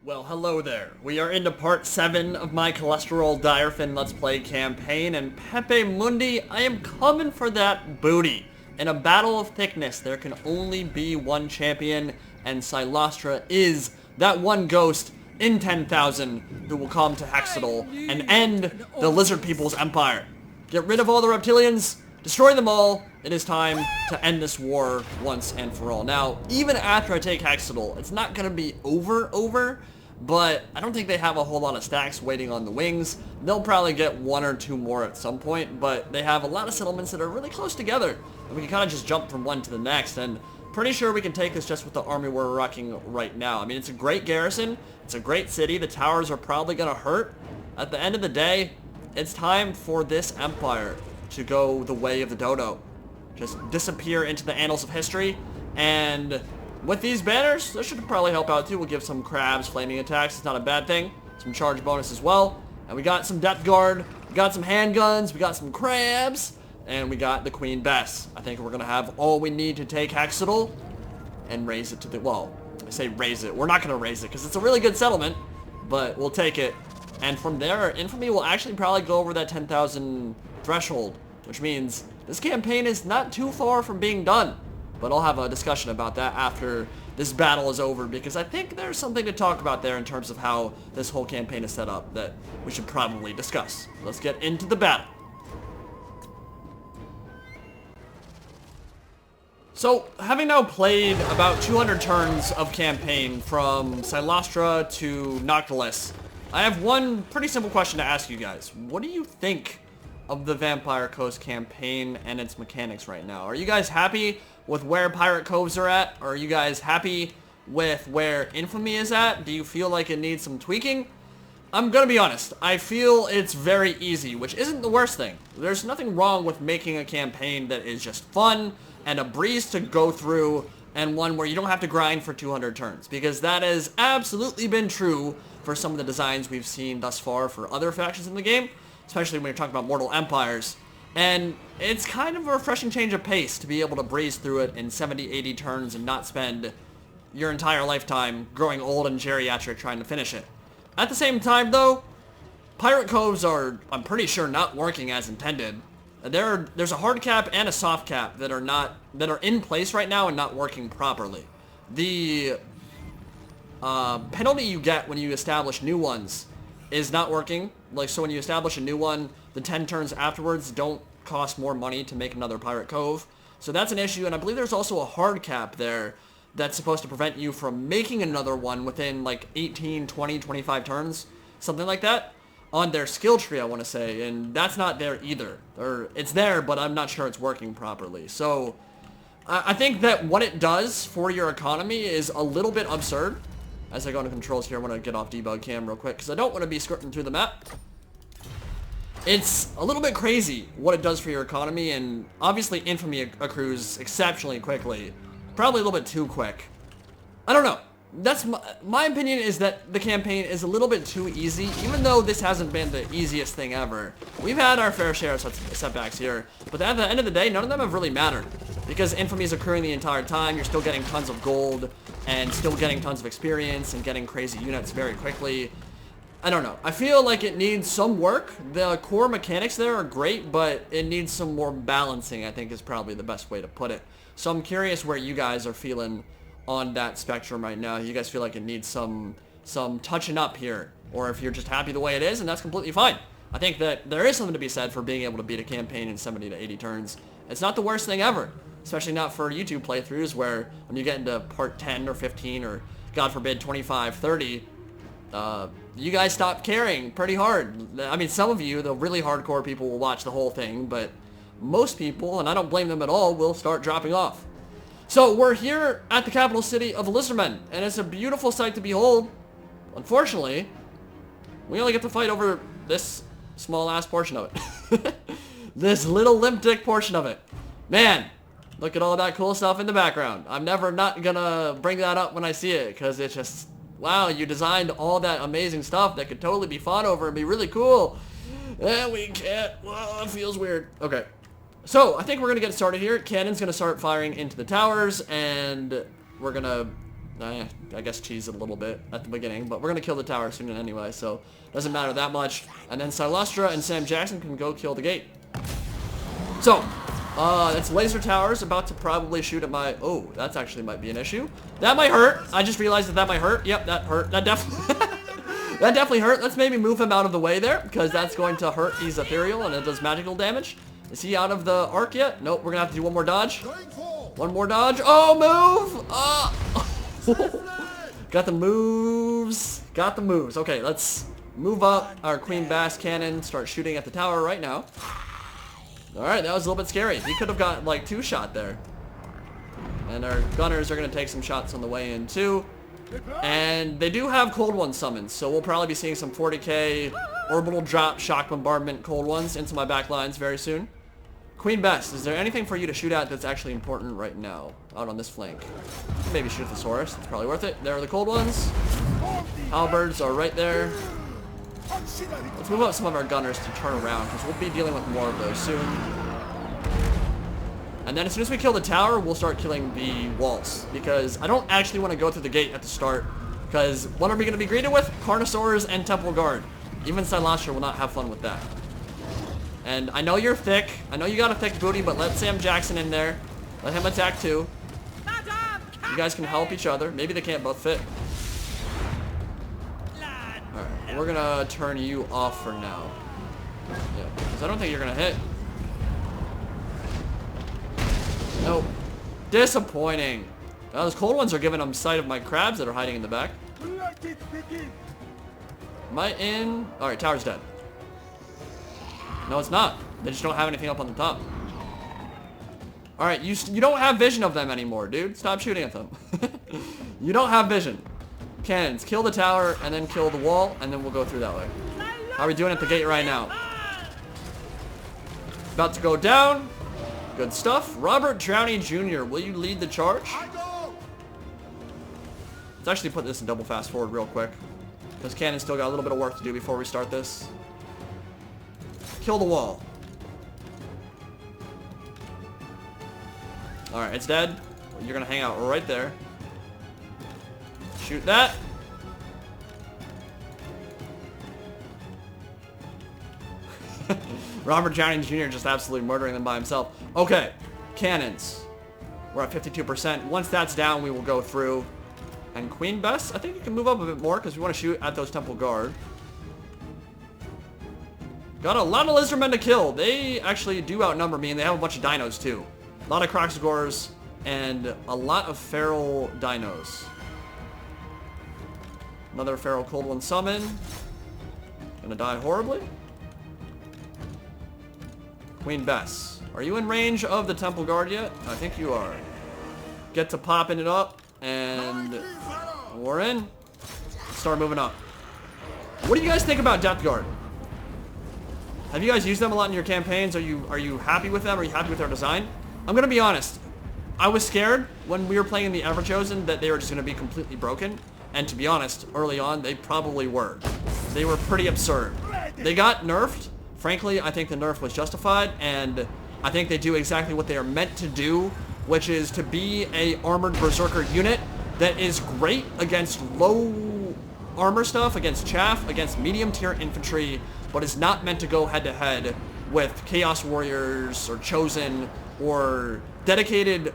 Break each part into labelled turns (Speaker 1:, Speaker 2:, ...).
Speaker 1: Well, hello there. We are into part 7 of my Cylostra Direfin Let's Play campaign, and Pepe Mundi, I am coming for that booty. In a battle of thickness, there can only be one champion, and Cylostra is that one ghost in 10,000 who will come to Hexoatl and end the lizard people's empire. Get rid of all the reptilians, destroy them all. It is time to end this war once and for all. Now, even after I take Hexoatl, it's not going to be over, but I don't think they have a whole lot of stacks waiting on the wings. They'll probably get one or two more at some point, but they have a lot of settlements that are really close together, and we can kind of just jump from one to the next, and pretty sure we can take this just with the army we're rocking right now. I mean, it's a great garrison, it's a great city, the towers are probably going to hurt. At the end of the day, it's time for this empire to go the way of the dodo. Just disappear into the annals of history, and with these banners, this should probably help out too. We'll give some crabs flaming attacks, it's not a bad thing. Some charge bonus as well. And we got some depth guard, we got some handguns, we got some crabs, and we got the Queen Bess. I think we're gonna have all we need to take Hexoatl and raise it to the, well, I say raise it. We're not gonna raise it because it's a really good settlement, but we'll take it. And from there, Infamy will actually probably go over that 10,000 threshold, which means this campaign is not too far from being done. But I'll have a discussion about that after this battle is over, because I think there's something to talk about there in terms of how this whole campaign is set up that we should probably discuss. Let's get into the battle. So, having now played about 200 turns of campaign from Cylostra to Noctilus, I have one pretty simple question to ask you guys. What do you think of the Vampire Coast campaign and its mechanics right now? Are you guys happy with where Pirate Coves are at? Or are you guys happy with where Infamy is at? Do you feel like it needs some tweaking? I'm gonna be honest, I feel it's very easy, which isn't the worst thing. There's nothing wrong with making a campaign that is just fun and a breeze to go through, and one where you don't have to grind for 200 turns, because that has absolutely been true for some of the designs we've seen thus far for other factions in the game, especially when you're talking about Mortal Empires. And it's kind of a refreshing change of pace to be able to breeze through it in 70, 80 turns and not spend your entire lifetime growing old and geriatric trying to finish it. At the same time, though, Pirate Coves are, I'm pretty sure, not working as intended. There's a hard cap and a soft cap that are in place right now and not working properly. The penalty you get when you establish new ones is not working. Like, so when you establish a new one, the 10 turns afterwards don't cost more money to make another Pirate Cove. So that's an issue, and I believe there's also a hard cap there that's supposed to prevent you from making another one within like 18, 20, 25 turns, something like that, on their skill tree, I want to say, and that's not there either. Or it's there, but I'm not sure it's working properly. So I think that what it does for your economy is a little bit absurd. As I go into controls here, I want to get off debug cam real quick because I don't want to be skirting through the map. It's a little bit crazy what it does for your economy, and obviously Infamy accrues exceptionally quickly. Probably a little bit too quick. I don't know. That's my opinion, is that the campaign is a little bit too easy, even though this hasn't been the easiest thing ever. We've had our fair share of setbacks here, but at the end of the day, none of them have really mattered. Because Infamy is accruing the entire time, you're still getting tons of gold, and still getting tons of experience, and getting crazy units very quickly. I don't know. I feel like it needs some work. The core mechanics there are great, but it needs some more balancing, I think, is probably the best way to put it. So I'm curious where you guys are feeling on that spectrum right now. You guys feel like it needs some touching up here, or if you're just happy the way it is, and that's completely fine. I think that there is something to be said for being able to beat a campaign in 70 to 80 turns. It's not the worst thing ever, especially not for YouTube playthroughs where when you get into part 10 or 15 or, God forbid, 25, 30, you guys stop caring pretty hard. I mean, some of you, the really hardcore people, will watch the whole thing, but most people, and I don't blame them at all, will start dropping off. So we're here at the capital city of Lizardmen, and it's a beautiful sight to behold. Unfortunately, we only get to fight over this small-ass portion of it. This little limp dick portion of it. Man, look at all that cool stuff in the background. I'm never not gonna bring that up when I see it, because it's just, wow, you designed all that amazing stuff that could totally be fought over and be really cool. And we can't. Well, it feels weird. Okay. So, I think we're going to get started here. Cannon's going to start firing into the towers, and we're going to I guess cheese it a little bit at the beginning, but we're going to kill the tower soon anyway, so doesn't matter that much. And then Cylostra and Sam Jackson can go kill the gate. So, that's laser towers about to probably shoot at my... Oh, that's actually might be an issue. That might hurt. I just realized that might hurt. Yep, that hurt. That definitely... that definitely hurt. Let's maybe move him out of the way there, because that's going to hurt. He's ethereal, and it does magical damage. Is he out of the arc yet? Nope, we're going to have to do one more dodge. One more dodge. Oh, move! Got the moves. Got the moves. Okay, let's move up our Queen Bass cannon, start shooting at the tower right now. Alright, that was a little bit scary. He could have got like 2-shot there. And our gunners are going to take some shots on the way in too. And they do have cold ones summoned, so we'll probably be seeing some 40k orbital drop shock bombardment cold ones into my back lines very soon. Queen Bess, is there anything for you to shoot at that's actually important right now out on this flank? Maybe shoot a thesaurus. It's probably worth it. There are the cold ones. Halberds are right there. Let's move up some of our gunners to turn around, because we'll be dealing with more of those soon. And then as soon as we kill the tower, we'll start killing the walls, because I don't actually want to go through the gate at the start, because what are we going to be greeted with? Carnosaurs and Temple Guard. Even Cylostra will not have fun with that. And I know you're thick. I know you got a thick booty, but let Sam Jackson in there. Let him attack too. You guys can help each other. Maybe they can't both fit. Alright, we're gonna turn you off for now. Yeah, because I don't think you're gonna hit. Nope. Disappointing. Those cold ones are giving them sight of my crabs that are hiding in the back. Am I in? Alright, tower's dead. No, it's not. They just don't have anything up on the top. Alright, you don't have vision of them anymore, dude. Stop shooting at them. You don't have vision. Cannons, kill the tower, and then kill the wall, and then we'll go through that way. How are we doing at the gate right now? About to go down. Good stuff. Robert Downey Jr., will you lead the charge? Let's actually put this in double fast forward real quick, because Cannon's still got a little bit of work to do before we start this. Kill the wall. Alright, it's dead. You're gonna hang out right there. Shoot that. Robert Downey Jr. just absolutely murdering them by himself. Okay, cannons. We're at 52%. Once that's down, we will go through. And Queen Bess, I think you can move up a bit more because we want to shoot at those Temple Guard. Got a lot of Lizardmen to kill. They actually do outnumber me, and they have a bunch of dinos too. A lot of Croxgors and a lot of feral dinos. Another feral cold one summon. Gonna die horribly. Queen Bess, are you in range of the Temple Guard yet? I think you are. Get to popping it up, and we're in. Start moving up. What do you guys think about Death Guard? Have you guys used them a lot in your campaigns? Are you happy with them? Are you happy with their design? I'm gonna be honest. I was scared when we were playing in the Everchosen that they were just gonna be completely broken. And to be honest, early on, they probably were. They were pretty absurd. They got nerfed. Frankly, I think the nerf was justified, and I think they do exactly what they are meant to do, which is to be a armored berserker unit that is great against low armor stuff, against chaff, against medium tier infantry, but is not meant to go head to head with Chaos Warriors or Chosen or dedicated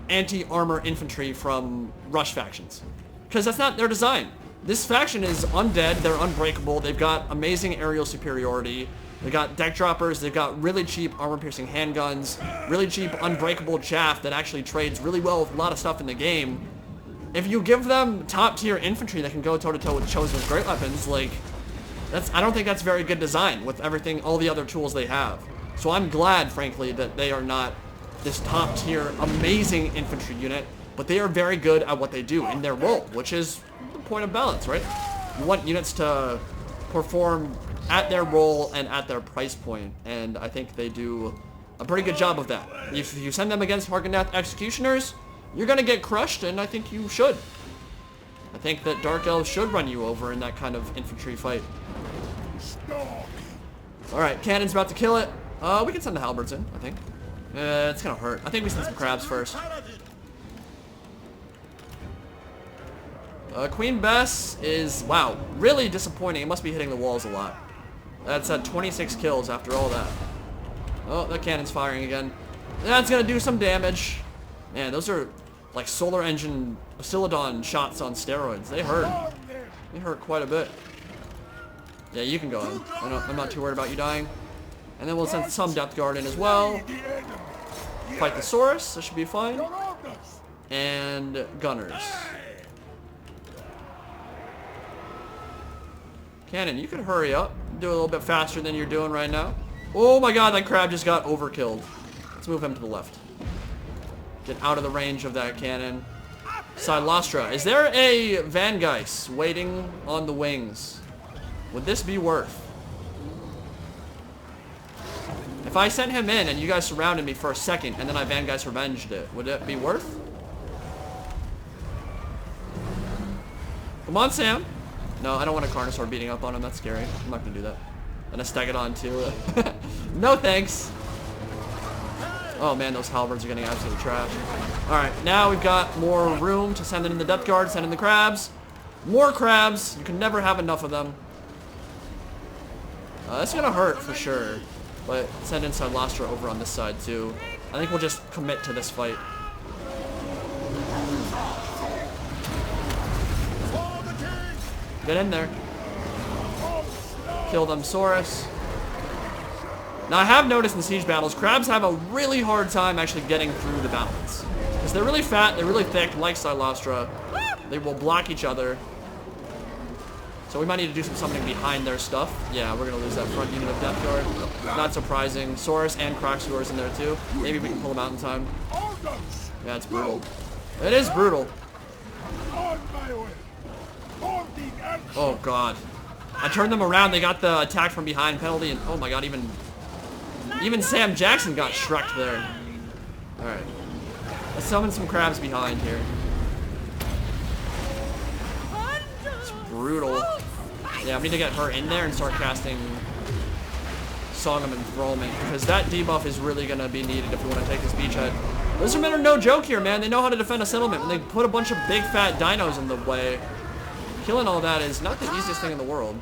Speaker 1: anti-armor infantry from Rush factions. Because that's not their design. This faction is undead, they're unbreakable, they've got amazing aerial superiority, they got deck droppers, they've got really cheap armor-piercing handguns, really cheap unbreakable chaff that actually trades really well with a lot of stuff in the game. If you give them top-tier infantry that can go toe-to-toe with Chosen's great weapons, like, I don't think that's very good design with everything, all the other tools they have. So I'm glad, frankly, that they are not this top-tier, amazing infantry unit, but they are very good at what they do in their role, which is the point of balance, right? You want units to perform at their role and at their price point, and I think they do a pretty good job of that. If you send them against Harkonath Executioners, you're going to get crushed, and I think you should. I think that Dark Elves should run you over in that kind of infantry fight. Alright, Cannon's about to kill it. We can send the Halberds in, I think. It's going to hurt. I think we send some crabs first. Queen Bess is, wow, really disappointing. It must be hitting the walls a lot. That's at 26 kills after all that. Oh, that cannon's firing again. That's gonna do some damage. Man, those are like solar engine Basilodon shots on steroids. They hurt. They hurt quite a bit. Yeah, you can go in. I'm not too worried about you dying. And then we'll send some Depth Guard in as well. Fight the Saurus. That should be fine. And Gunners. Cannon, you could hurry up. Do a little bit faster than you're doing right now. Oh my god, that crab just got overkilled. Let's move him to the left. Get out of the range of that cannon. Cylostra. Is there a Vangeist waiting on the wings? Would this be worth? If I sent him in and you guys surrounded me for a second and then I Vangeist revenged it, would it be worth? Come on, Sam. No, I don't want a Carnosaur beating up on him. That's scary. I'm not going to do that. And a Stegodon too. No thanks. Oh man, those halberds are getting absolutely trashed. Alright, now we've got more room to send in the Depth Guard, send in the crabs. More crabs. You can never have enough of them. That's going to hurt for sure. But send in Cylostra over on this side too. I think we'll just commit to this fight. Get in there. Kill them, Saurus. Now I have noticed in siege battles, crabs have a really hard time actually getting through the battlements. Because they're really fat, they're really thick, like Cylostra. They will block each other. So we might need to do something behind their stuff. Yeah, we're going to lose that front unit of Depth Guard. Not surprising. Saurus and Croxagor's in there too. Maybe we can pull them out in time. Yeah, it's brutal. It is brutal. Oh god. I turned them around, they got the attack from behind penalty, and oh my god, even Sam Jackson got shreked there. Alright. Let's summon some crabs behind here. It's brutal. Yeah, we need to get her in there and start casting Song of Enthrallment, because that debuff is really going to be needed if we want to take this beachhead. Lizardmen are no joke here, man. They know how to defend a settlement. When they put a bunch of big fat dinos in the way, killing all that is not the easiest thing in the world.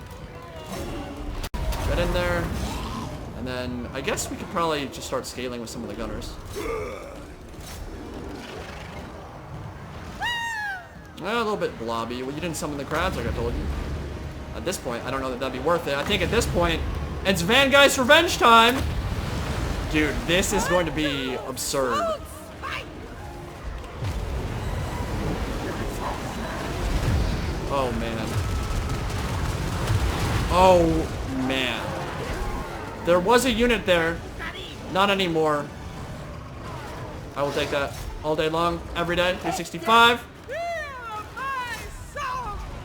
Speaker 1: Get in there. And then I guess we could probably just start scaling with some of the gunners. A little bit blobby. Well, you didn't summon the crabs like I told you. At this point, I don't know that that'd be worth it. I think at this point, it's Vangeist revenge time! Dude, this is going to be absurd. Oh, man. Oh, man. There was a unit there. Not anymore. I will take that all day long, every day, 365.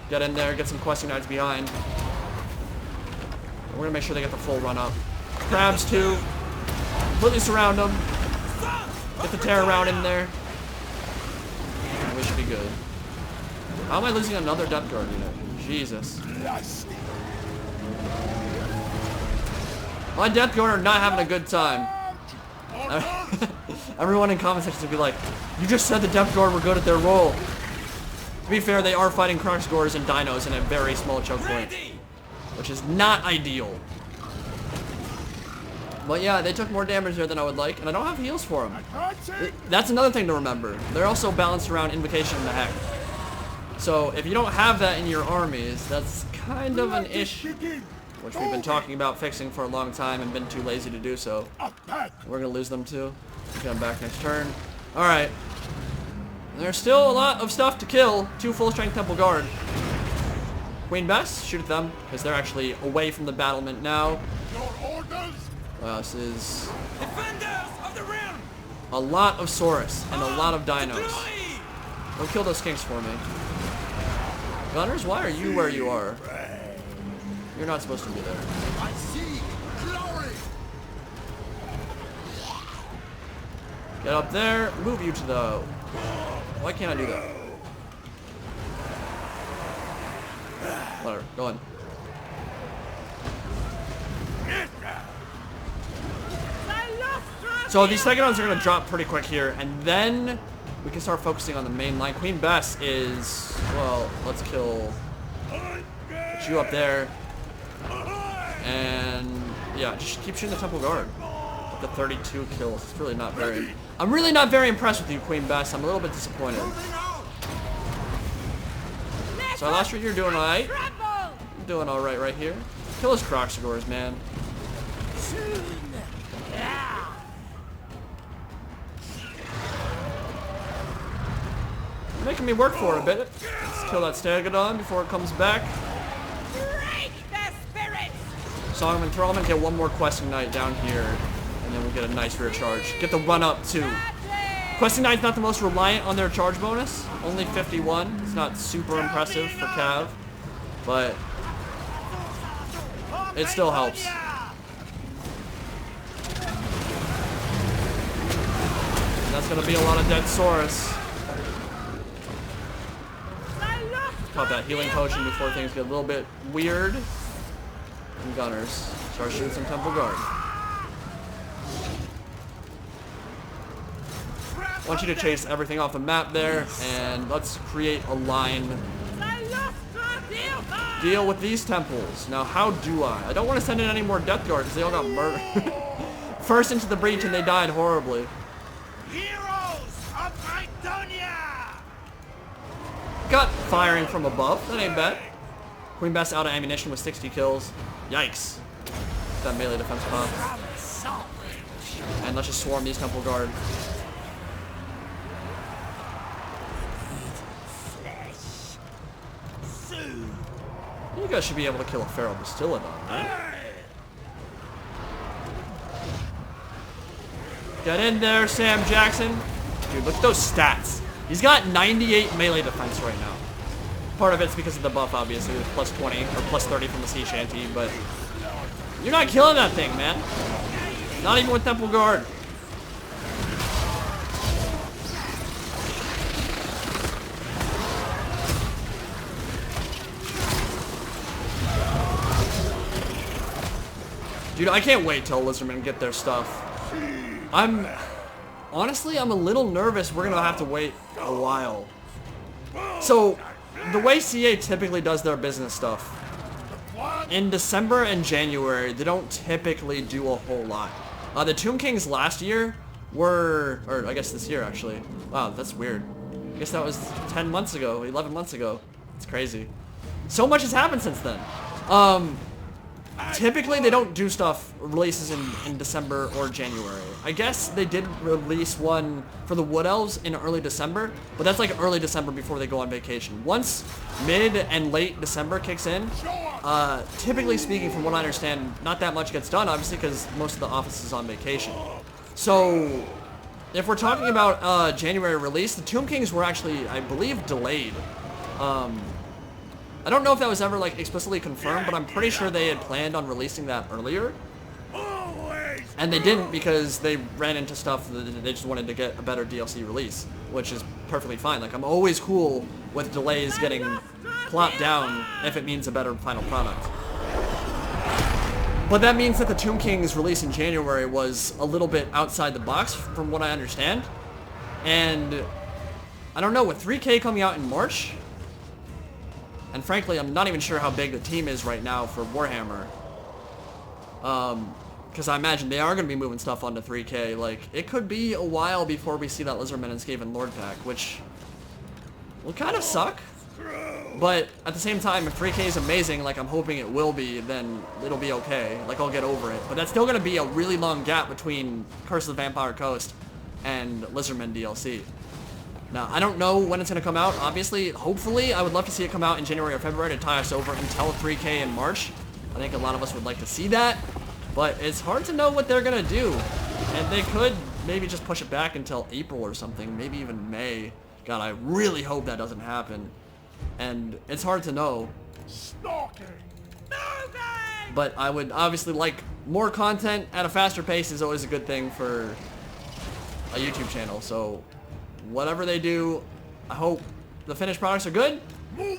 Speaker 1: Get in there, get some questing knights behind. We're gonna make sure they get the full run up. Crabs too. Completely surround them. Get the terror round in there. We should be good. How am I losing another Depth Guard unit? Jesus. My Depth Guard are not having a good time. Everyone in comment sections will be like, you just said the Depth Guard were good at their role. To be fair, they are fighting Croxagors and dinos in a very small choke point, which is not ideal. But yeah, they took more damage there than I would like, and I don't have heals for them. That's another thing to remember. They're also balanced around Invocation and the Heck. So if you don't have that in your armies, that's kind of an issue, which we've been talking about fixing for a long time and been too lazy to do so. We're going to lose them too. Get them back next turn. Alright. There's still a lot of stuff to kill. 2 full-strength Temple Guard. Queen Bess, shoot at them, because they're actually away from the battlement now. This is a lot of Saurus and a lot of dinos. Don't kill those skinks for me. Gunners, why are you where you are? You're not supposed to be there. Get up there, move you to the... Why can't I do that? Whatever, go on. So these Stegodons are going to drop pretty quick here, and then we can start focusing on the main line. Queen Bess is, well, let's kill you up there. And yeah, just keep shooting the Temple Guard. Up to 32 kills. It's really not very... I'm really not very impressed with you, Queen Bess. I'm a little bit disappointed. So last year you're doing alright. You're doing alright right here. Kill those Croxagors, man. You're making me work for it a bit. Let's kill that Stegodon before it comes back. Song of Enthrallment, get one more Questing Knight down here, and then we'll get a nice rear charge. Get the run up too. Questing Knight's not the most reliant on their charge bonus, only 51. It's not super impressive for Cav, but it still helps. And that's gonna be a lot of dead Saurus. Pop that healing potion before things get a little bit weird. And Gunners start shooting some Temple Guard. I want you to chase everything off the map there, and let's create a line. Deal with these temples. Now, how do I? I don't want to send in any more Death Guard because they all got murdered. First into the breach and they died horribly.
Speaker 2: Heroes of Mydonia!
Speaker 1: Got firing from above. That ain't bad. Queen Bess out of ammunition with 60 kills. Yikes. That melee defense pop. And let's just swarm these Temple Guard. You guys should be able to kill a Feral Bastillodon, right? Get in there, Sam Jackson. Dude, look at those stats. He's got 98 melee defense right now. Part of it's because of the buff, obviously, with plus 20 or plus 30 from the sea shanty, but you're not killing that thing, man. Not even with Temple Guard. Dude, I can't wait till Lizardmen get their stuff. Honestly, I'm a little nervous we're gonna have to wait a while. So, the way CA typically does their business stuff, in December and January, they don't typically do a whole lot. The Tomb Kings last year were, or I guess this year actually. Wow, that's weird. I guess that was 10 months ago, 11 months ago. It's crazy. So much has happened since then. Typically, they don't do stuff, releases in December or January. I guess they did release one for the Wood Elves in early December, but that's like early December before they go on vacation. Once mid and late December kicks in, typically speaking, from what I understand, not that much gets done, obviously, because most of the office is on vacation. So, if we're talking about January release, the Tomb Kings were actually, I believe, delayed. I don't know if that was ever like explicitly confirmed, but I'm pretty sure they had planned on releasing that earlier. And they didn't because they ran into stuff that they just wanted to get a better DLC release, which is perfectly fine. Like, I'm always cool with delays getting plopped down if it means a better final product. But that means that the Tomb Kings release in January was a little bit outside the box from what I understand. And I don't know, with 3K coming out in March, and frankly, I'm not even sure how big the team is right now for Warhammer. Because I imagine they are going to be moving stuff onto 3K. Like, it could be a while before we see that Lizardmen and Skaven Lord pack, which will kind of suck. But at the same time, if 3K is amazing, like I'm hoping it will be, then it'll be okay. Like, I'll get over it. But that's still going to be a really long gap between Curse of the Vampire Coast and Lizardmen DLC. Now, I don't know when it's going to come out. Obviously, hopefully, I would love to see it come out in January or February to tie us over until 3K in March. I think a lot of us would like to see that. But it's hard to know what they're going to do. And they could maybe just push it back until April or something. Maybe even May. God, I really hope that doesn't happen. And it's hard to know. But I would obviously like more content at a faster pace is always a good thing for a YouTube channel. So whatever they do, I hope the finished products are good,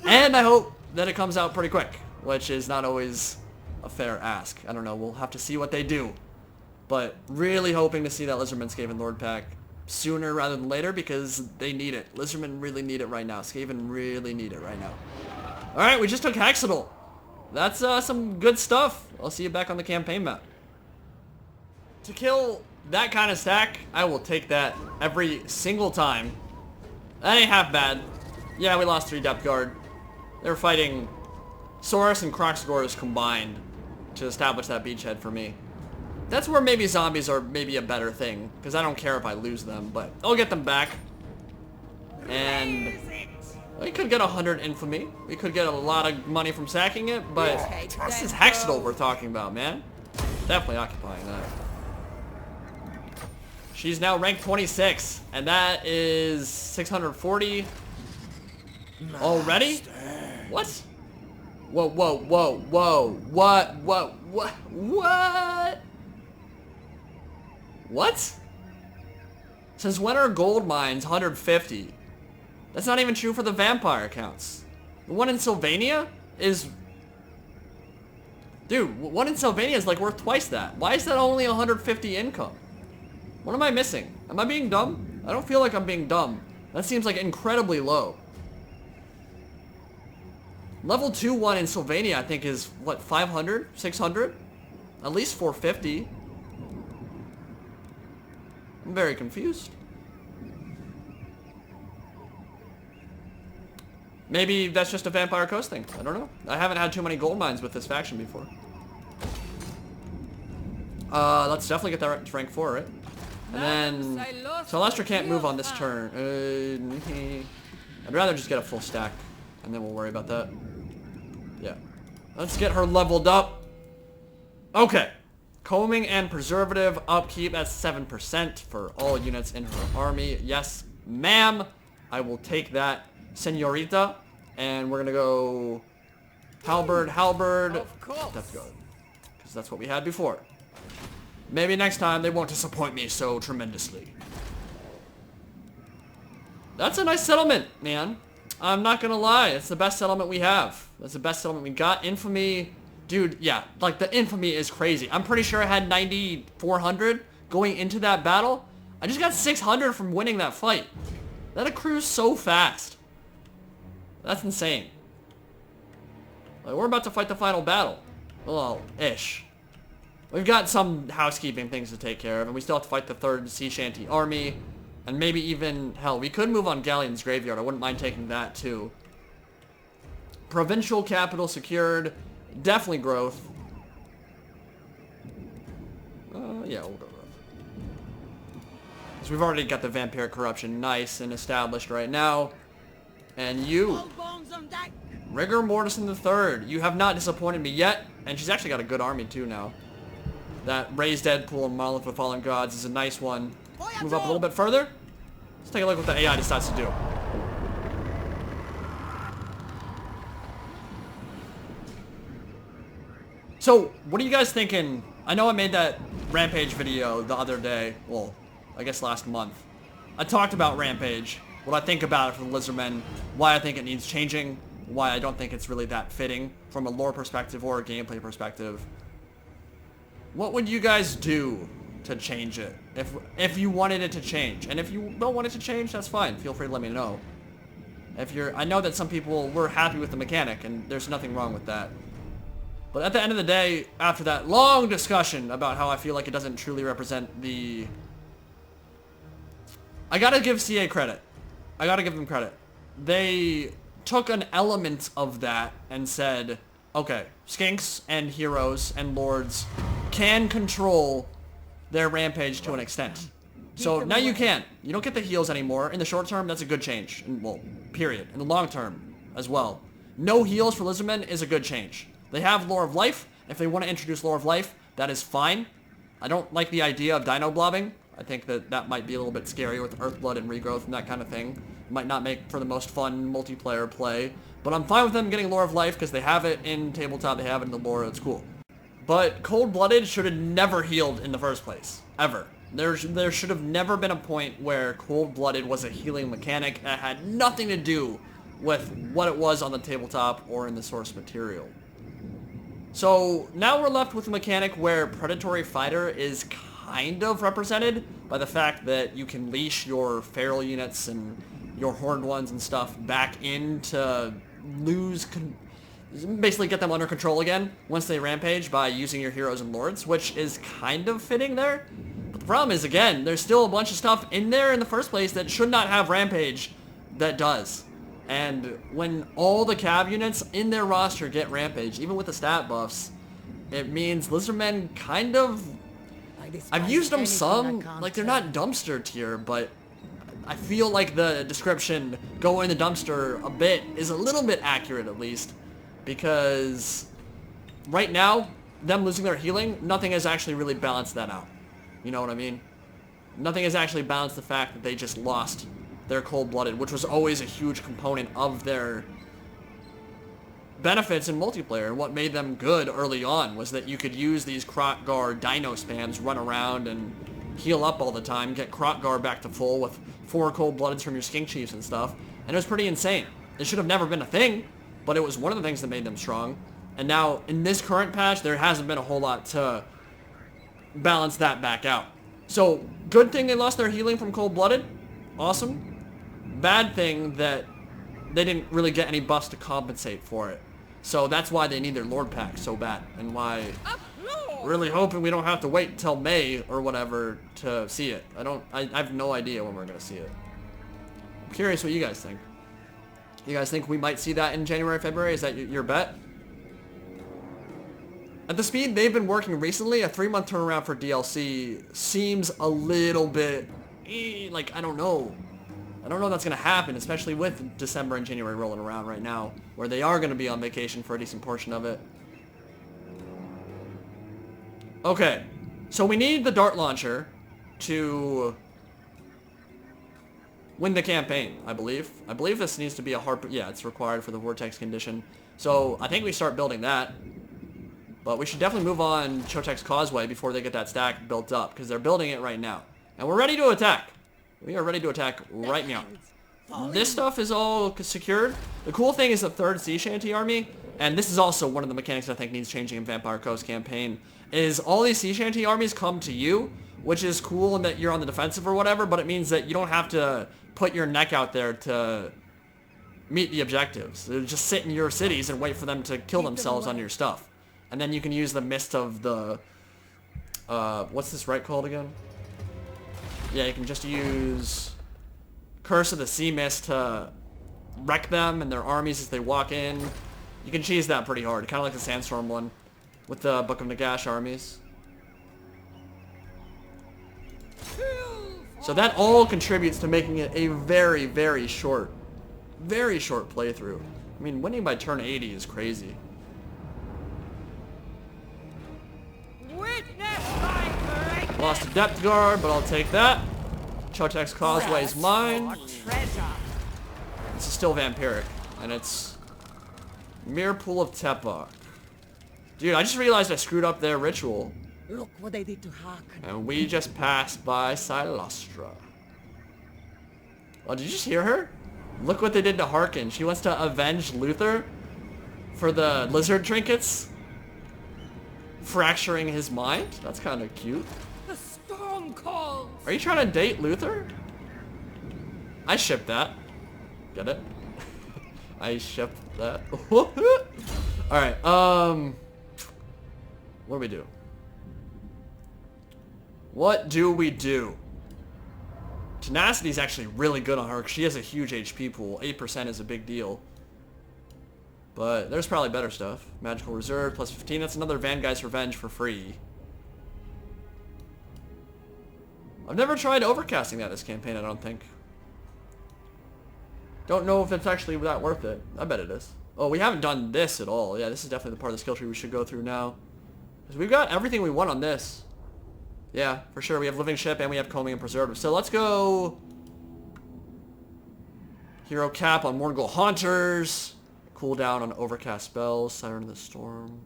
Speaker 1: and I hope that it comes out pretty quick, which is not always a fair ask. I don't know, we'll have to see what they do, but really hoping to see that Lizardmen Skaven Lord pack sooner rather than later because they need it. Lizardmen really need it right now. Skaven really need it right now. Alright, we just took Hexoatl. That's some good stuff. I'll see you back on the campaign map. To kill that kind of stack, I will take that every single time. That ain't half bad. Yeah, we lost 3 depth guard. They were fighting Saurus and Crocsgores combined to establish that beachhead for me. That's where maybe zombies are maybe a better thing, because I don't care if I lose them, but I'll get them back. And we could get 100 infamy. We could get a lot of money from sacking it, but this is Hexoatl we're talking about, man. Definitely occupying that. She's now ranked 26, and that is 640 already? What? Whoa, whoa, whoa, whoa, what? What? Since when are gold mines 150? That's not even true for the vampire accounts. The one in Sylvania is... Dude, one in Sylvania is like worth twice that. Why is that only 150 income? What am I missing? Am I being dumb? I don't feel like I'm being dumb. That seems like incredibly low. Level 2 one in Sylvania I think is, what, 500? 600? At least 450. I'm very confused. Maybe that's just a Vampire Coast thing. I don't know. I haven't had too many gold mines with this faction before. Let's definitely get that to rank 4, right? And then Cylostra can't move on this turn. I'd rather just get a full stack, and then we'll worry about that. Yeah. Let's get her leveled up. Okay. Combing and preservative upkeep at 7% for all units in her army. Yes, ma'am. I will take that, senorita. And we're gonna go halberd. Of course. That's good, because that's what we had before. Maybe next time they won't disappoint me so tremendously. That's a nice settlement, man. I'm not gonna lie. It's the best settlement we have. That's the best settlement we got. Infamy. Dude, yeah, like the infamy is crazy. I'm pretty sure I had 9,400 going into that battle. I just got 600 from winning that fight. That accrues so fast. That's insane. Like, we're about to fight the final battle. Well, ish. We've got some housekeeping things to take care of, and we still have to fight the 3rd Sea Shanty Army. And maybe even, hell, we could move on Galleon's Graveyard. I wouldn't mind taking that too. Provincial capital secured. Definitely growth. Yeah, we'll go growth. So we've already got the Vampiric Corruption nice and established right now. And you, Rigor Mortis III, you have not disappointed me yet. And she's actually got a good army too now. That Raised Deadpool and Monolith of Fallen Gods is a nice one. Move up a little bit further. Let's take a look what the AI decides to do. So, what are you guys thinking? I know I made that Rampage video the other day. Well, I guess last month. I talked about Rampage, what I think about it for the Lizardmen, why I think it needs changing, why I don't think it's really that fitting from a lore perspective or a gameplay perspective. What would you guys do to change it if you wanted it to change? And if you don't want it to change, that's fine. Feel free to let me know. I know that some people were happy with the mechanic, and there's nothing wrong with that. But at the end of the day, after that long discussion about how I feel like it doesn't truly represent the... I gotta give CA credit. I gotta give them credit. They took an element of that and said, okay, skinks and heroes and lords can control their rampage to an extent. So now you can. You don't get the heals anymore. In the short term, that's a good change. Well, period. In the long term as well. No heals for Lizardmen is a good change. They have Lore of Life. If they want to introduce Lore of Life, that is fine. I don't like the idea of dino blobbing. I think that might be a little bit scary with Earthblood and regrowth and that kind of thing. It might not make for the most fun multiplayer play. But I'm fine with them getting Lore of Life because they have it in tabletop, they have it in the lore, it's cool. But Cold-Blooded should have never healed in the first place. Ever. There should have never been a point where Cold-Blooded was a healing mechanic that had nothing to do with what it was on the tabletop or in the source material. So now we're left with a mechanic where Predatory Fighter is kind of represented by the fact that you can leash your feral units and your horned ones and stuff back in to basically get them under control again once they rampage by using your heroes and lords, which is kind of fitting there. But the problem is, again, there's still a bunch of stuff in there in the first place that should not have rampage that does. And when all the cav units in their roster get rampage, even with the stat buffs, it means Lizardmen kind of... I've used them some, like they're not dumpster tier, but I feel like the description, go in the dumpster a bit, is a little bit accurate at least. Because right now, them losing their healing, nothing has actually really balanced that out. You know what I mean? Nothing has actually balanced the fact that they just lost their cold-blooded, which was always a huge component of their benefits in multiplayer. And what made them good early on was that you could use these Krotgar dino spams, run around and heal up all the time, get Krotgar back to full with 4 cold-bloodeds from your skink chiefs and stuff. And it was pretty insane. It should have never been a thing, but it was one of the things that made them strong. And now, in this current patch, there hasn't been a whole lot to balance that back out. So, good thing they lost their healing from cold-blooded. Awesome. Bad thing that they didn't really get any buffs to compensate for it. So that's why they need their Lord Pack so bad. And why really hoping we don't have to wait till May or whatever to see it. I have no idea when we're going to see it. I'm curious what you guys think. You guys think we might see that in January, February? Is that your bet? At the speed they've been working recently, a 3-month turnaround for DLC seems a little bit, like, I don't know. I don't know if that's going to happen, especially with December and January rolling around right now, where they are going to be on vacation for a decent portion of it. Okay, so we need the dart launcher to win the campaign, I believe. I believe this needs to be a hard... Yeah, it's required for the Vortex condition. So I think we start building that. But we should definitely move on Chotek's Causeway before they get that stack built up, because they're building it right now. And we're ready to attack. We are ready to attack right now. This stuff is all secured. The cool thing is the 3rd Sea Shanty Army, and this is also one of the mechanics I think needs changing in Vampire Coast campaign, is all these Sea Shanty armies come to you, which is cool in that you're on the defensive or whatever, but it means that you don't have to put your neck out there to meet the objectives. They'll just sit in your cities and wait for them to kill themselves on your stuff. And then you can use the Mist of the... what's this right called again? Yeah, you can just use Curse of the Sea Mist to wreck them and their armies as they walk in. You can cheese that pretty hard, kind of like the Sandstorm one with the Book of Nagash armies. So that all contributes to making it a very, very short playthrough. I mean, winning by turn 80 is crazy. Lost a depth guard, but I'll take that. Chotek's Causeway is mine. This is still vampiric, and it's Mere Pool of Tepok. Dude, I just realized I screwed up their ritual.
Speaker 3: Look what they did to Harkon.
Speaker 1: And we just passed by Cylostra. Oh, did you just hear her? Look what they did to Harkon. She wants to avenge Luthor for the lizard trinkets, fracturing his mind. That's kind of cute.
Speaker 3: The storm calls.
Speaker 1: Are you trying to date Luthor? I ship that. Get it? I ship that. Alright, what do we do? What do we do? Tenacity is actually really good on her because she has a huge HP pool. 8% is a big deal. But there's probably better stuff. Magical Reserve, plus 15. That's another Vanguy's Revenge for free. I've never tried overcasting that this campaign, I don't think. Don't know if it's actually that worth it. I bet it is. Oh, we haven't done this at all. Yeah, this is definitely the part of the skill tree we should go through now. Because we've got everything we want on this. Yeah, for sure. We have Living Ship and we have Combing and Preservative. So let's go... Hero Cap on Morgul Haunters. Cooldown on Overcast Spells. Siren of the Storm.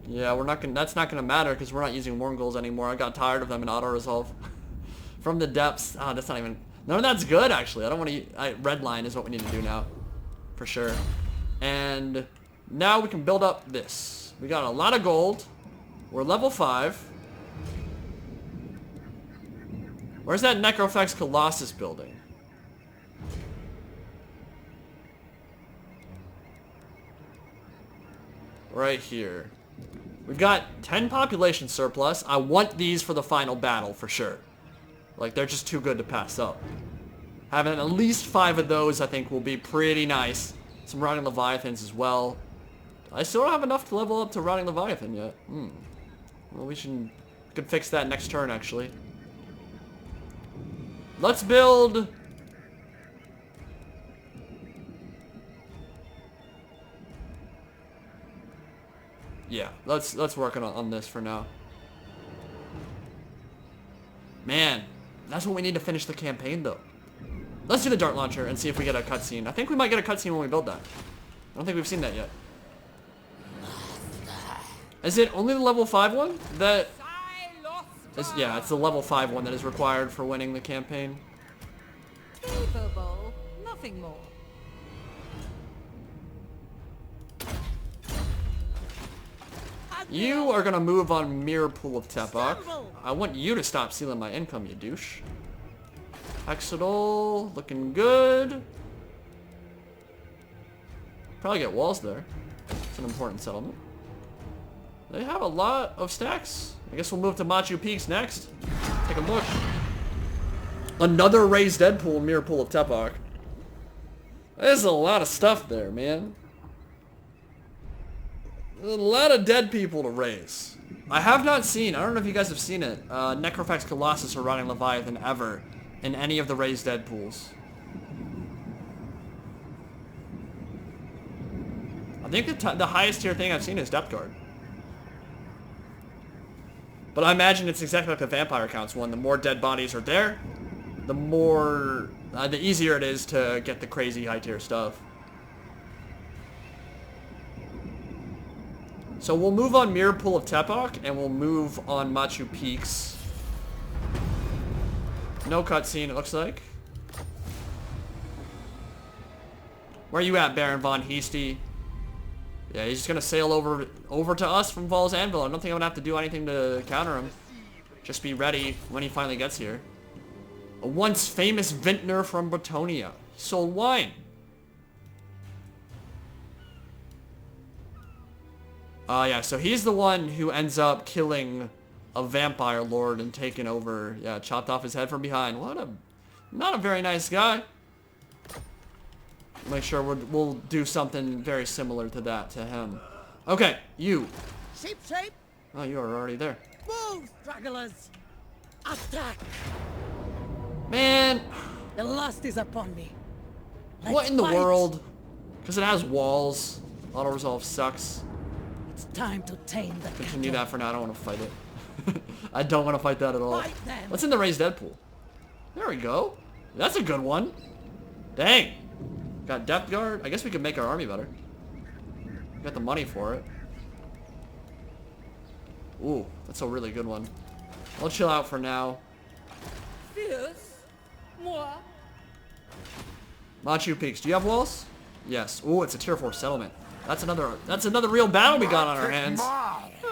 Speaker 1: Yeah, we're not gonna... That's not gonna matter because we're not using Morguls anymore. I got tired of them in auto-resolve. From the depths. Oh, that's not even... None of that's good, actually. I don't want to... Redline is what we need to do now. For sure. And now we can build up this. We got a lot of gold. We're level 5. Where's that Necrofex Colossus building? Right here. We've got 10 population surplus. I want these for the final battle for sure. Like, they're just too good to pass up. Having at least 5 of those, I think, will be pretty nice. Some Rotting Leviathans as well. I still don't have enough to level up to Rotting Leviathan yet. Well, we could fix that next turn, actually. Let's build... Yeah, let's work on this for now. Man, that's what we need to finish the campaign, though. Let's do the dart launcher and see if we get a cutscene. I think we might get a cutscene when we build that. I don't think we've seen that yet. Is it only the level 5 one? Yeah, it's the level 5 one that is required for winning the campaign.
Speaker 3: Capable, nothing more.
Speaker 1: You are gonna move on Mirror Pool of Tepok. I want you to stop stealing my income, you douche. Hexoatl, looking good. Probably get walls there. It's an important settlement. They have a lot of stacks. I guess we'll move to Machu Peaks next. Take a look. Another raised dead pool, Mirror Pool of Tepok. There's a lot of stuff there, man. A lot of dead people to raise. I have not seen, I don't know if you guys have seen it, Necrofex Colossus or Rotting Leviathan ever in any of the raised dead pools. I think the highest tier thing I've seen is Depth Guard. But I imagine it's exactly like the Vampire Counts one. The more dead bodies are there, the more, the easier it is to get the crazy high tier stuff. So we'll move on Mirror Pool of Tepok, and we'll move on Machu Peaks. No cutscene, it looks like. Where are you at, Baron Von Heasty? Yeah, he's just gonna sail over to us from Val's Anvil. I don't think I'm gonna have to do anything to counter him. Just be ready when he finally gets here. A once famous vintner from Bretonia. He sold wine. Yeah, so he's the one who ends up killing a vampire lord and taking over, yeah, chopped off his head from behind. Not a very nice guy. Make sure we'll do something very similar to that to him. Okay, you.
Speaker 3: Sheep shape.
Speaker 1: Oh, you are already there.
Speaker 3: Move, stragglers. Attack.
Speaker 1: Man.
Speaker 3: The lust is upon me.
Speaker 1: What in the
Speaker 3: fight.
Speaker 1: world? Because it has walls. Auto-resolve sucks.
Speaker 3: It's time to tame the
Speaker 1: Continue
Speaker 3: cattle.
Speaker 1: that for now. I don't want to fight it. I don't want to fight that at all.
Speaker 3: Fight them.
Speaker 1: What's in the raised dead pool? There we go. That's a good one. Dang. Got Depth Guard. I guess we could make our army better. Got the money for it. Ooh, that's a really good one. I'll chill out for now.
Speaker 3: Fierce. Moi.
Speaker 1: Machu Peaks. Do you have walls? Yes. Ooh, it's a tier 4 settlement. That's another real battle we got on our hands.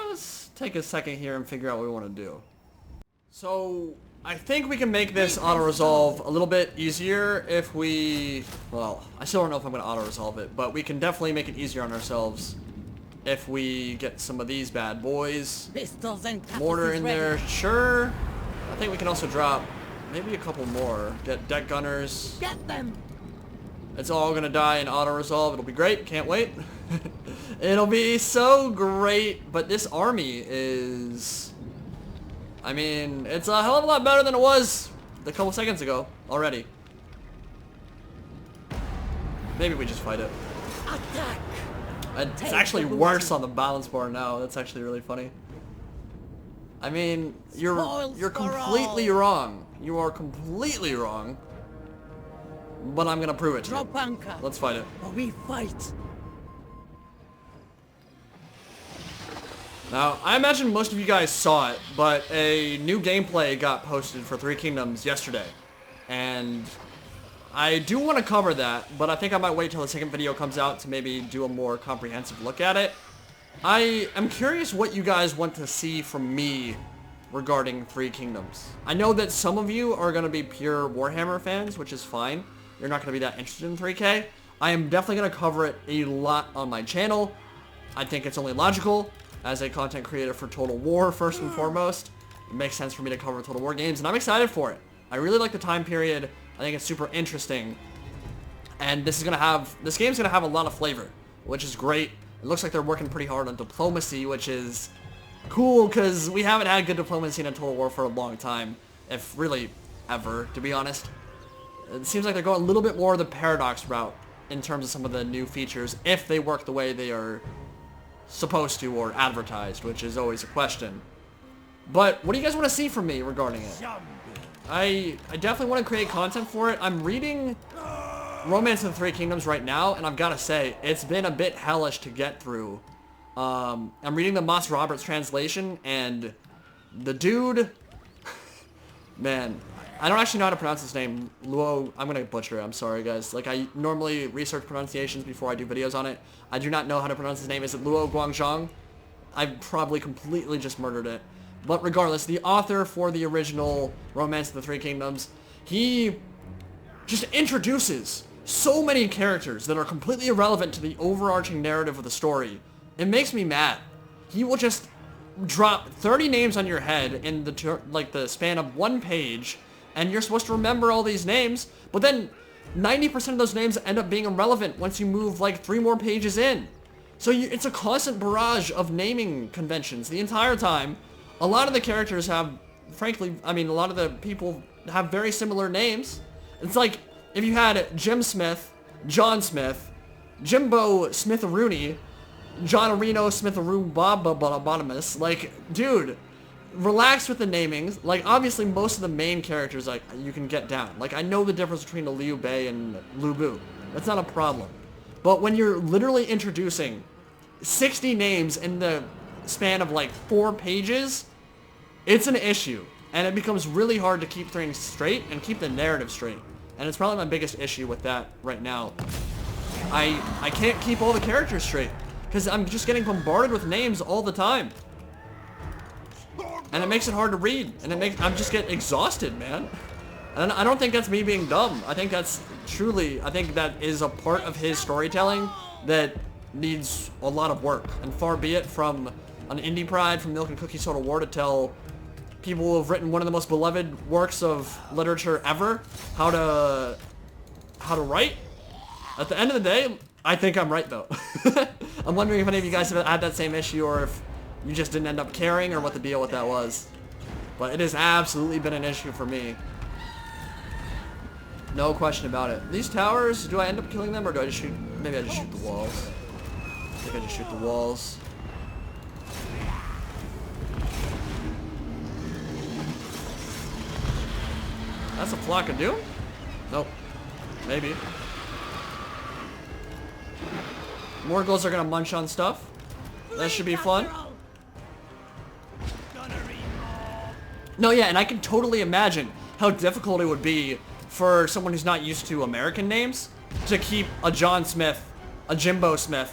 Speaker 1: Let's take a second here and figure out what we want to do. So I think we can make this auto-resolve a little bit easier if we... Well, I still don't know if I'm going to auto-resolve it, but we can definitely make it easier on ourselves if we get some of these bad boys.
Speaker 3: Pistols and
Speaker 1: Mortar in
Speaker 3: ready.
Speaker 1: there, sure. I think we can also drop maybe a couple more. Get deck gunners.
Speaker 3: Get them.
Speaker 1: It's all going to die in auto-resolve. It'll be great. Can't wait. It'll be so great. But this army is... I mean, it's a hell of a lot better than it was a couple seconds ago already. Maybe we just fight it.
Speaker 3: Attack.
Speaker 1: It's actually worse on the balance bar now. That's actually really funny. I mean, you're completely wrong. You are completely wrong. But I'm gonna prove it to you.
Speaker 3: Drop anchor.
Speaker 1: Let's fight it.
Speaker 3: Or we fight.
Speaker 1: Now, I imagine most of you guys saw it, but a new gameplay got posted for Three Kingdoms yesterday. And I do want to cover that, but I think I might wait till the second video comes out to maybe do a more comprehensive look at it. I am curious what you guys want to see from me regarding Three Kingdoms. I know that some of you are going to be pure Warhammer fans, which is fine. You're not going to be that interested in 3K. I am definitely going to cover it a lot on my channel. I think it's only logical as a content creator for Total War, first and foremost. It makes sense for me to cover Total War games, and I'm excited for it. I really like the time period. I think it's super interesting. And this game's gonna have a lot of flavor, which is great. It looks like they're working pretty hard on diplomacy, which is cool, because we haven't had good diplomacy in a Total War for a long time, if really ever, to be honest. It seems like they're going a little bit more the Paradox route in terms of some of the new features, if they work the way they are supposed to or advertised, which is always a question. But what do you guys want to see from me regarding it? I definitely want to create content for it. I'm reading Romance of the Three Kingdoms right now, and I've got to say, it's been a bit hellish to get through. I'm reading the Moss Roberts translation, and the dude, man, I don't actually know how to pronounce his name. Luo, I'm going to butcher it, I'm sorry guys. Like, I normally research pronunciations before I do videos on it. I do not know how to pronounce his name. Is it Luo Guangzhong? I probably completely just murdered it. But regardless, the author for the original Romance of the Three Kingdoms, he just introduces so many characters that are completely irrelevant to the overarching narrative of the story. It makes me mad. He will just drop 30 names on your head in the span of one page, and you're supposed to remember all these names, but then 90% of those names end up being irrelevant once you move like 3 more pages in. So it's a constant barrage of naming conventions the entire time. A lot of the characters have, frankly, I mean, a lot of the people have very similar names. It's like if you had Jim Smith, John Smith, Jimbo Smith-A-Rooney, John Areno Smith-A-Roon-Bob-Bottomus. Like, dude, relax with the namings. Like, obviously, most of the main characters, like, you can get down. Like, I know the difference between a Liu Bei and Lu Bu. That's not a problem. But when you're literally introducing 60 names in the span of, like, 4 pages, it's an issue. And it becomes really hard to keep things straight and keep the narrative straight. And it's probably my biggest issue with that right now. I can't keep all the characters straight, because I'm just getting bombarded with names all the time. And it makes it hard to read. And I'm just getting exhausted, man. And I don't think that's me being dumb. I think that's truly, I think that is a part of his storytelling that needs a lot of work. And far be it from an indie pride from Milk and Cookies Total War to tell people who have written one of the most beloved works of literature ever how to write. At the end of the day, I think I'm right though. I'm wondering if any of you guys have had that same issue, or if you just didn't end up caring, or what the deal with that was. But it has absolutely been an issue for me. No question about it. These towers, do I end up killing them, or do I just shoot? Maybe I just shoot the walls. I think I just shoot the walls. That's a flock of doom? Nope. Maybe. Morgels are gonna munch on stuff. That should be fun. No, yeah, and I can totally imagine how difficult it would be for someone who's not used to American names to keep a John Smith, a Jimbo Smith,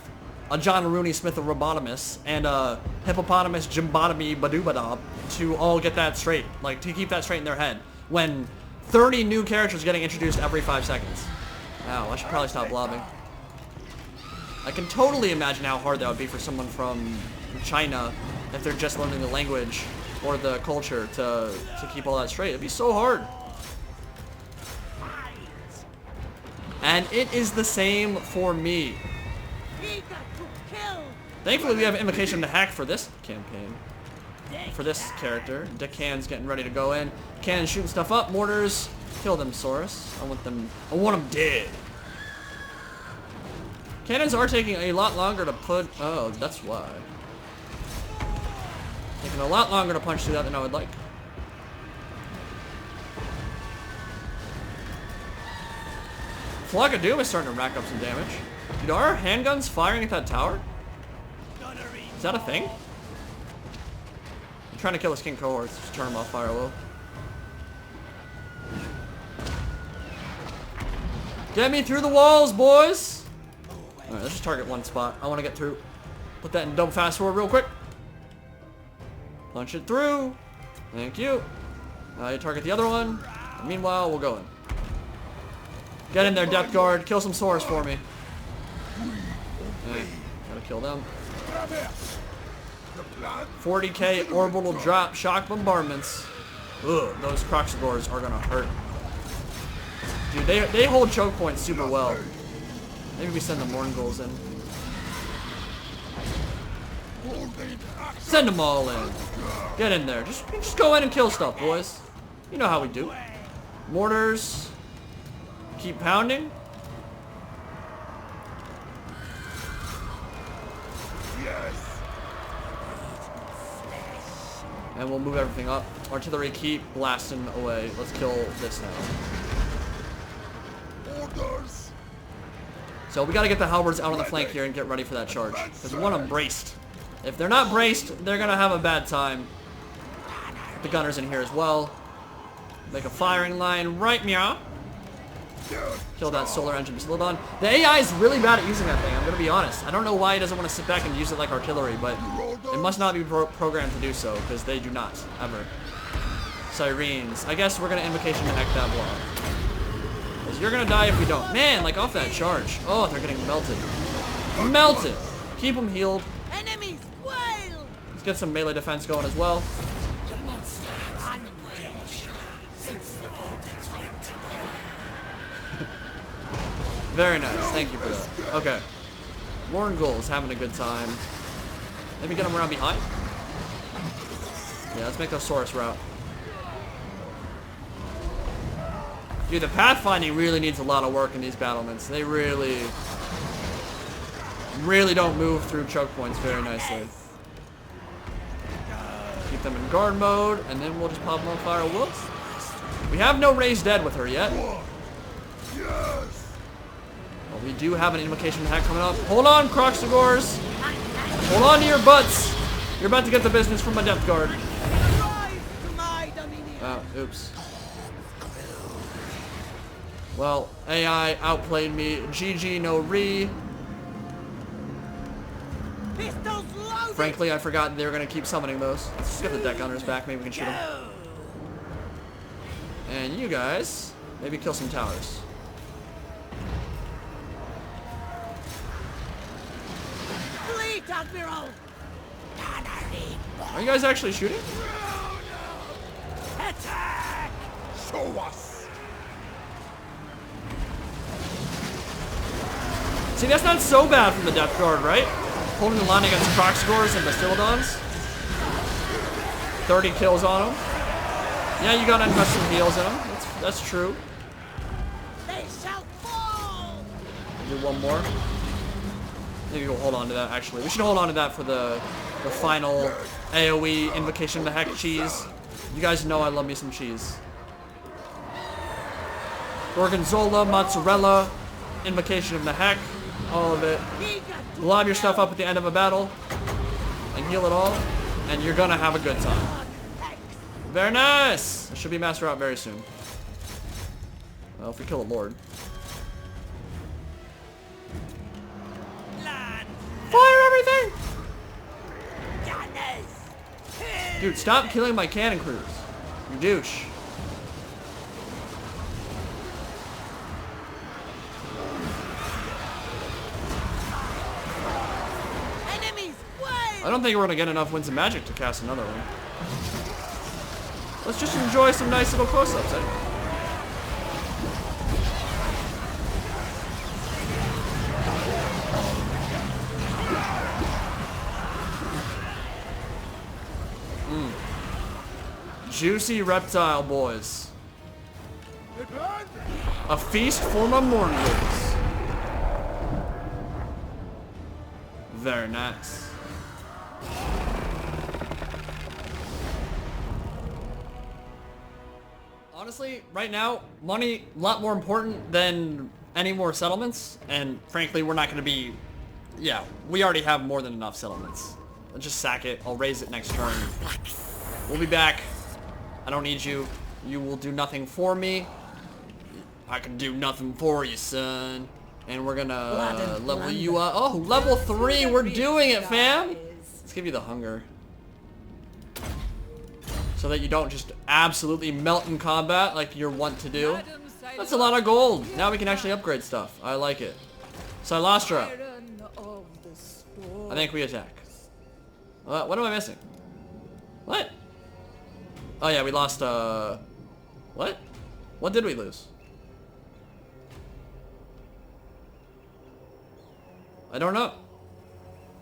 Speaker 1: a John Rooney Smith of Robotomus, and a Hippopotamus Jimbotomy Badoobadob to all get that straight. Like, to keep that straight in their head. When 30 new characters getting introduced every 5 seconds. Wow, I should probably stop blobbing. I can totally imagine how hard that would be for someone from China if they're just learning the language or the culture to keep all that straight. It'd be so hard. And it is the same for me. Thankfully, we have Invocation to Hack for this campaign. For this character. Deckhand's getting ready to go in. Cannon's shooting stuff up. Mortars. Kill them, Saurus. I want them dead. Cannons are taking a lot longer to put... Oh, that's why. Taking a lot longer to punch through that than I would like. Flock of Doom is starting to rack up some damage. Dude, are handguns firing at that tower? Is that a thing? I'm trying to kill the King cohorts. Just turn them off fire low. Get me through the walls, boys! Alright, let's just target one spot. I want to get through. Put that in double fast forward real quick. Punch it through. Thank you. You target the other one. And meanwhile, we'll go in. Get in there, Depth Guard. Kill some Saurus for me. Gotta kill them. 40k orbital drop shock bombardments. Ugh, those Croxagors are gonna hurt. Dude, they hold choke points super well. Maybe we send the Morngulls in. Send them all in. Get in there. Just go in and kill stuff, boys. You know how we do. Mortars. Keep pounding. And we'll move everything up. Artillery, keep blasting away. Let's kill this now. Orders. So we gotta get the halberds out on the flank here and get ready for that charge. Because we want them braced. If they're not braced, they're gonna have a bad time. The gunners in here as well. Make a firing line right meow. Kill that solar engine Basilodon. The AI is really bad at using that thing, I'm gonna be honest. I don't know why he doesn't want to sit back and use it like artillery, but it must not be programmed to do so, because they do not, ever. Sirens. I guess we're gonna invocation to heck that block. Because you're gonna die if we don't. Man, like off that charge. Oh, they're getting melted. Melted! Keep them healed.
Speaker 3: Enemies, wild!
Speaker 1: Let's get some melee defense going as well. Very nice, thank you for that. Okay. Morngul's having a good time. Maybe get them around behind? Yeah, let's make those Saurus route. Dude, the pathfinding really needs a lot of work in these battlements. They really don't move through choke points very nicely. Keep them in guard mode, and then we'll just pop them on fire. Whoops. We have no raised dead with her yet. Well, we do have an invocation hack coming up. Hold on, Croxagors. Hold on to your butts. You're about to get the business from my Depth Guard. Oh, oops. Well, AI outplayed me. GG, no re. Frankly, I forgot they were going to keep summoning those. Let's just get the deck gunners back. Maybe we can shoot them. And you guys, maybe kill some towers. Are you guys actually shooting?
Speaker 2: Attack! Show us!
Speaker 1: See, that's not so bad from the Depth Guard, right? Holding the line against Croxagors and Basilodons. 30 kills on them. Yeah, you gotta invest some heals in them. That's true.
Speaker 3: They shall fall!
Speaker 1: Do one more. Maybe we'll hold on to that, actually. We should hold on to that for the final AoE invocation to heck cheese. You guys know I love me some cheese. Gorgonzola, mozzarella, invocation of the heck, all of it. Lob your stuff up at the end of a battle and heal it all, and you're gonna have a good time. Very nice! It should be master out very soon. Well, if we kill a lord. Fire everything! Dude, stop killing my cannon crews. You douche. I don't think we're gonna get enough Winds of Magic to cast another one. Let's just enjoy some nice little close-ups, eh? Juicy reptile boys. A feast for my Morngulls. Very nice. Honestly, right now, money a lot more important than any more settlements, and frankly, we're not going to be... Yeah, we already have more than enough settlements. Let's just sack it. I'll raise it next turn. We'll be back. I don't need you. You will do nothing for me. I can do nothing for you, son. And we're gonna level you up. Oh, level 3. We're doing it, fam. Let's give you the hunger. so that you don't just absolutely melt in combat like you're wont to do. That's a lot of gold. Now we can actually upgrade stuff. I like it. Cylostra. I think we attack. What am I missing? What? Oh yeah, we lost, what? What did we lose? I don't know.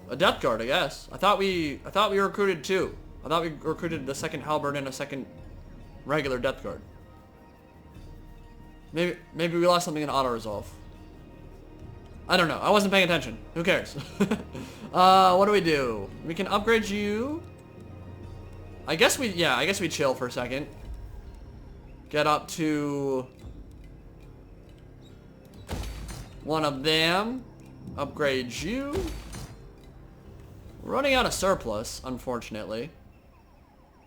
Speaker 1: A Death Guard, I guess. I thought we recruited 2. I thought we recruited the second Halberd and a second regular Death Guard. Maybe we lost something in auto-resolve. I don't know. I wasn't paying attention. Who cares? What do? We can upgrade you. I guess we chill for a second. Get up to one of them. Upgrade you. We're running out of surplus, unfortunately.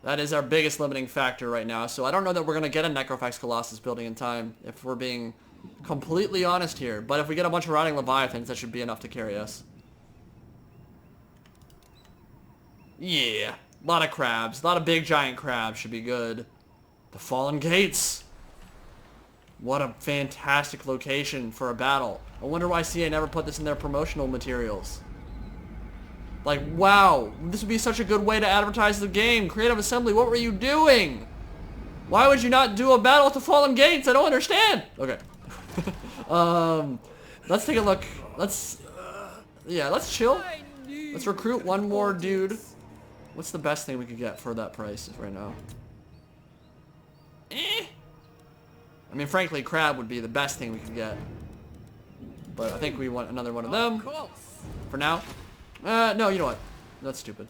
Speaker 1: That is our biggest limiting factor right now. So I don't know that we're going to get a Necrofax Colossus building in time, if we're being completely honest here. But if we get a bunch of Rotting Leviathans, that should be enough to carry us. Yeah. A lot of crabs. A lot of big giant crabs should be good. The Fallen Gates. What a fantastic location for a battle. I wonder why CA never put this in their promotional materials. Like, wow, this would be such a good way to advertise the game. Creative Assembly, what were you doing? Why would you not do a battle with the Fallen Gates? I don't understand. Okay. Let's take a look. Let's chill. Let's recruit one more dude. What's the best thing we could get for that price right now? I mean, frankly, crab would be the best thing we could get. But I think we want another one of them. For now. No, you know what? That's stupid.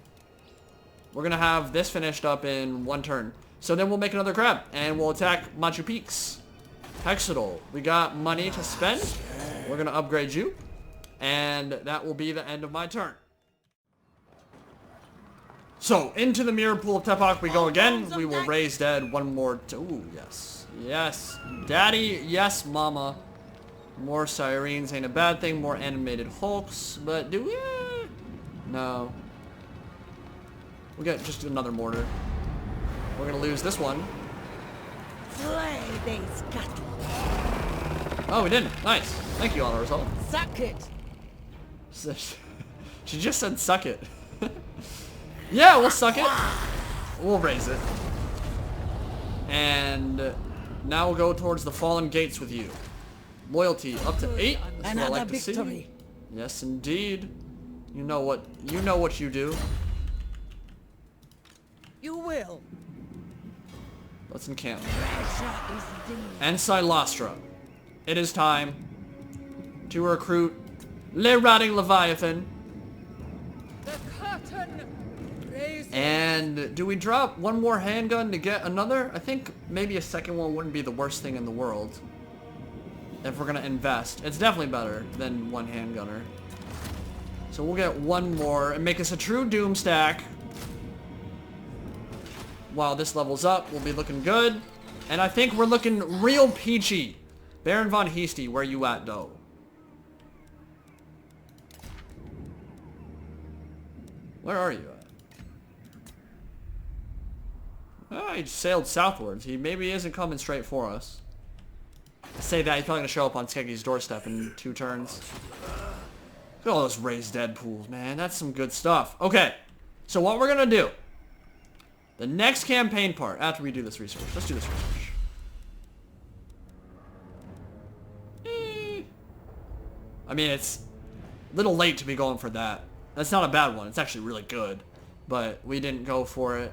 Speaker 1: We're gonna have this finished up in 1 turn. So then we'll make another crab. And we'll attack Machu Picchu. Hexoatl. We got money to spend. We're gonna upgrade you. And that will be the end of my turn. So, into the mirror pool of Tepak we go again. We will raise dead one more. Ooh, yes. Yes. Daddy, yes, mama. More sirens ain't a bad thing. More animated hulks. But do we? No. We'll get just another mortar. We're going to lose this one.
Speaker 3: Slay these cattle.
Speaker 1: Oh, we didn't. Nice. Thank you, Honor Result.
Speaker 3: Suck it.
Speaker 1: She just said suck it. Yeah, we'll suck it. We'll raise it. And now we'll go towards the Fallen Gates with you. Loyalty up to 8. That's what I like to see. Yes, indeed. You know what you do.
Speaker 3: You will.
Speaker 1: Let's encamp. And Cylostra. It is time to recruit Le Rotting Leviathan.
Speaker 3: The curtain.
Speaker 1: And do we drop one more handgun to get another? I think maybe a second one wouldn't be the worst thing in the world. If we're gonna invest. It's definitely better than one handgunner. So we'll get one more and make us a true doom stack. While this levels up, we'll be looking good. And I think we're looking real peachy. Baron von Heasty, where you at, though? Where are you at? Oh, he sailed southwards. He maybe isn't coming straight for us. I say that, he's probably going to show up on Skeggy's doorstep in 2 turns. Look at all those raised dead pools, man. That's some good stuff. Okay, so what we're going to do. The next campaign part, after we do this research. Let's do this research. I mean, it's a little late to be going for that. That's not a bad one. It's actually really good. But we didn't go for it.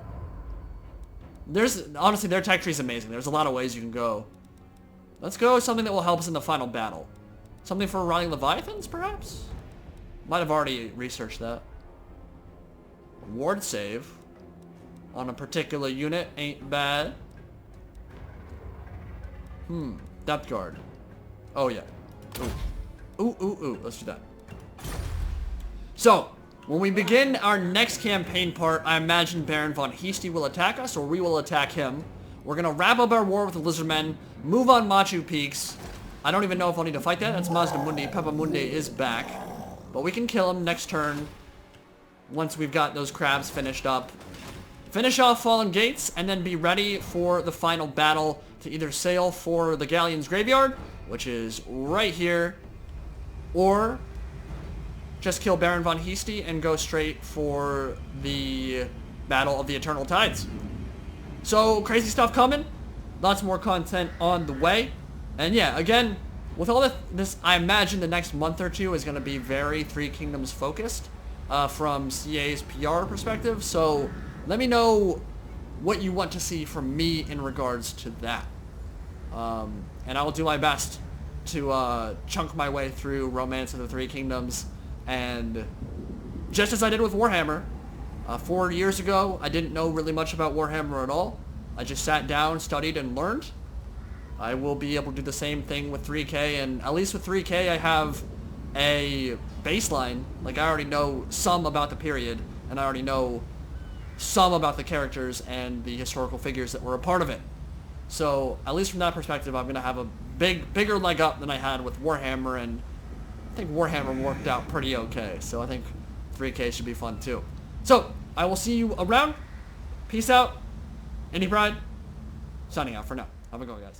Speaker 1: Honestly, their tech tree is amazing. There's a lot of ways you can go. Let's go with something that will help us in the final battle. Something for Rotting Leviathans, perhaps? Might have already researched that. Ward save on a particular unit ain't bad. Depth guard. Oh, yeah. Ooh. Let's do that. So, when we begin our next campaign part, I imagine Baron von Heasty will attack us, or we will attack him. We're going to wrap up our war with the Lizardmen, move on Machu Picchu. I don't even know if I'll need to fight that. That's Mazda Mundi. Peppa Mundi is back. But we can kill him next turn once we've got those crabs finished up. finish off Fallen Gates, and then be ready for the final battle to either sail for the Galleon's Graveyard, which is right here, or just kill Baron von Heasty and go straight for the Battle of the Eternal Tides. So, crazy stuff coming. Lots more content on the way. And yeah, again, with all this, I imagine the next month or two is going to be very Three Kingdoms focused from CA's PR perspective. So, let me know what you want to see from me in regards to that. And I will do my best to chunk my way through Romance of the Three Kingdoms. And just as I did with Warhammer, 4 years ago, I didn't know really much about Warhammer at all. I just sat down, studied, and learned. I will be able to do the same thing with 3K, and at least with 3K I have a baseline. Like, I already know some about the period, and I already know some about the characters and the historical figures that were a part of it. So, at least from that perspective, I'm going to have a bigger leg up than I had with Warhammer, and I think Warhammer worked out pretty okay. So I think 3K should be fun too. So, I will see you around. Peace out. Indie Pride, signing out for now. Have a go, guys.